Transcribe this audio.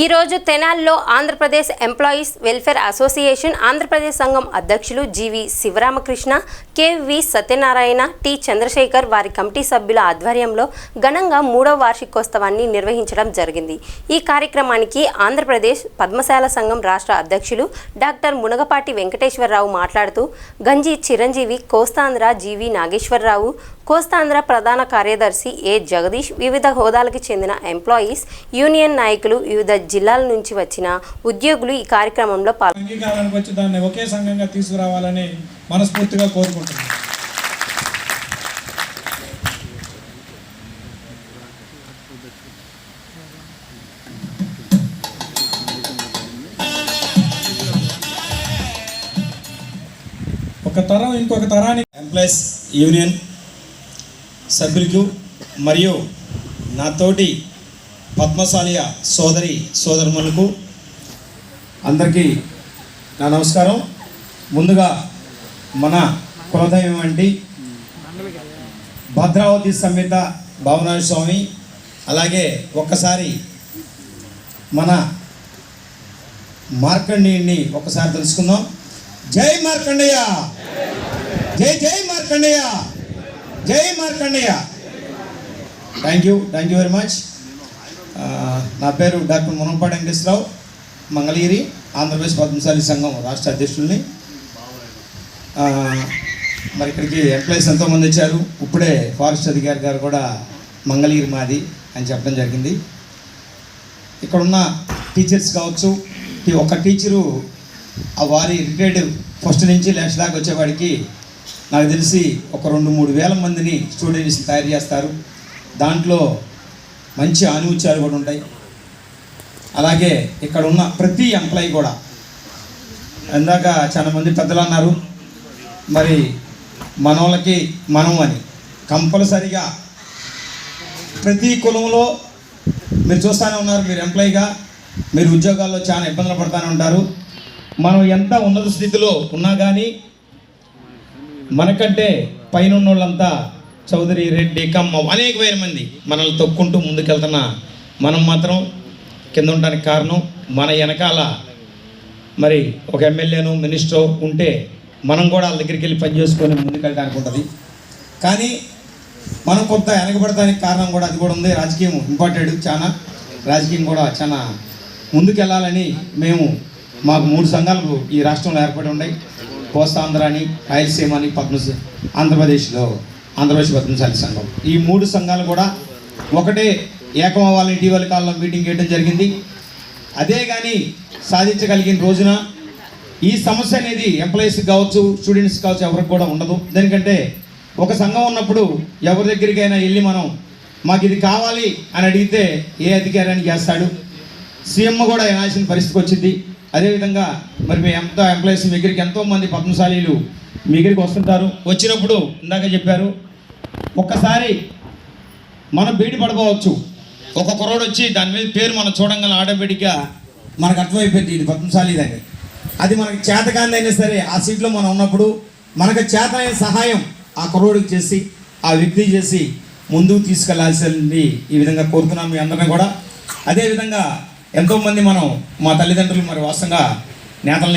ఈరోజు తెనాలిలో Andhra Pradesh employees welfare association Andhra Pradesh సంఘం అధ్యక్షులు G V Sivaramakrishna, K V Satyanarayana, T Chandrashekar వారి కమిటీ సభ్యుల ఆధ్వర్యంలో ఘనంగా 3వ వార్షికోత్సవాన్ని నిర్వహించడం జరిగింది. ఈ కార్యక్రమానికి ఆంధ్రప్రదేశ్ పద్మశాల సంఘం రాష్ట్ర అధ్యక్షులు డాక్టర్ మునగపాటి వెంకటేశ్వరరావు మాట్లాడుతూ గంజి చిరంజీవి, కోస్తాంధ్ర జీవి నాగేశ్వరరావు, కోస్తాంధ్ర ప్రధాన కార్యదర్శి ఏ జగదీష్, వివిధ హోదాలకు చెందిన ఎంప్లాయీస్ యూనియన్ నాయకులు, వివిధ జిల్లాల నుంచి వచ్చిన ఉద్యోగులు ఈ కార్యక్రమంలో పాల్గొని ఒకే సంఘంగా తీసుకురావాలని మనస్ఫూర్తిగా కోరుకుంటున్నాను. ఒక తరం ఇంకొక తరానికి ఎంప్లాయీస్ యూనియన్ సభ్యులకు మరియు నాతోటి పద్మశాలియ సోదరులకు అందరికీ నా నమస్కారం. ముందుగా మన కులదైవం వంటి భద్రావతి సమేత భావనాథ స్వామి, అలాగే ఒక్కసారి మన మార్కండేయుని ఒక్కసారి తెలుసుకుందాం. జై మార్కండేయ, జై జై మార్కండేయ, జై Markandeya. Thank you very much. నా పేరు డాక్టర్ మునగపాటి వెంకటేశ్వరరావు, మంగళగిరి, ఆంధ్రప్రదేశ్ పద్మశాలి సంఘం రాష్ట్ర అధ్యక్షుల్ని. మరి ఇక్కడికి ఎంప్లాయీస్ ఎంతోమంది వచ్చారు. ఇప్పుడే ఫారెస్ట్ అధికారి గారు కూడా మంగళగిరి మాది అని చెప్పడం జరిగింది. ఇక్కడున్న టీచర్స్ కావచ్చు, ఒక టీచరు వారి రిటైర్డ్ ఫస్ట్ నుంచి లాస్ట్ దాకా వచ్చేవాడికి నాకు తెలిసి ఒక 2-3 వేల మందిని స్టూడెంట్స్ తయారు చేస్తారు. దాంట్లో మంచి ఆనువుత్యాలు కూడా ఉంటాయి. అలాగే ఇక్కడ ఉన్న ప్రతి ఎంప్లాయీ కూడా, ఇందాక చాలా మంది పెద్దలు అన్నారు, మరి మనోళ్ళకి మనం అని కంపల్సరిగా ప్రతి కులంలో మీరు చూస్తూనే ఉన్నారు. మీరు ఎంప్లాయీగా మీరు ఉద్యోగాల్లో చాలా ఇబ్బందులు పడుతూనే ఉంటారు. మనం ఎంత ఉన్నత స్థితిలో ఉన్నా కానీ మనకంటే పైన ఉన్న వాళ్ళంతా చౌదరి, రెడ్డి, కమ్మ అనేకమైన మంది మనల్ని తొక్కుంటూ ముందుకెళ్తున్న మనం మాత్రం కింద ఉండడానికి కారణం మన వెనకాల మరి ఒక ఎమ్మెల్యేను, మినిస్టర్ ఉంటే మనం కూడా వాళ్ళ దగ్గరికి వెళ్ళి పని చేసుకొని ముందుకెళ్ళడానికి ఉంటుంది. కానీ మనం కొంత వెనకబడటానికి కారణం కూడా అది కూడా ఉంది. రాజకీయం ఇంపార్టెంట్, చాలా రాజకీయం కూడా చాలా ముందుకెళ్ళాలని మాకు 3 సంఘాలు ఈ రాష్ట్రంలో ఏర్పడి ఉన్నాయి. కోస్తాంధ్ర అని, రాయలసీమ అని, ఆంధ్రప్రదేశ్ పద్మశాలి సంఘం. ఈ 3 సంఘాలు కూడా ఒకటే ఏకం అవ్వాలని ఇటీవల కాలంలో మీటింగ్ చేయడం జరిగింది. అదే కానీ సాధించగలిగిన రోజున ఈ సమస్య అనేది ఎంప్లాయీస్ కావచ్చు, స్టూడెంట్స్ కావచ్చు, ఎవరికి కూడా ఉండదు. ఎందుకంటే ఒక సంఘం ఉన్నప్పుడు ఎవరి దగ్గరికైనా వెళ్ళి మాకు ఇది కావాలి అని అడిగితే ఏ అధికారి అని చేస్తాడు, సీఎం కూడా వినాల్సిన పరిస్థితికి వచ్చింది. అదేవిధంగా మరి మీ ఎంప్లాయీస్ మీ దగ్గరికి ఎంతోమంది పద్మశాలీలు మీ దగ్గరికి వస్తుంటారు. వచ్చినప్పుడు ఇందాక చెప్పారు, ఒక్కసారి మనం బీడి పడిపోవచ్చు. ఒక కుర్రోడు వచ్చి దాని మీద పేరు మనం చూడంగానే ఆటోమేటిక్గా మనకు అర్థమైపోయింది ఇది పద్మశాలిదని. అది మనకి చేతకాందైనా సరే ఆ సీట్లో మనం ఉన్నప్పుడు మనకు చేతనైన సహాయం ఆ కుర్రోడికి చేసి, ఆ వ్యక్తి చేసి ముందుకు తీసుకెళ్లాల్సింది ఈ విధంగా కోరుతున్నాం మీ అందరినీ కూడా. అదేవిధంగా ఎంతోమంది మా తల్లిదండ్రులు మరి వాస్తవంగా నేతలు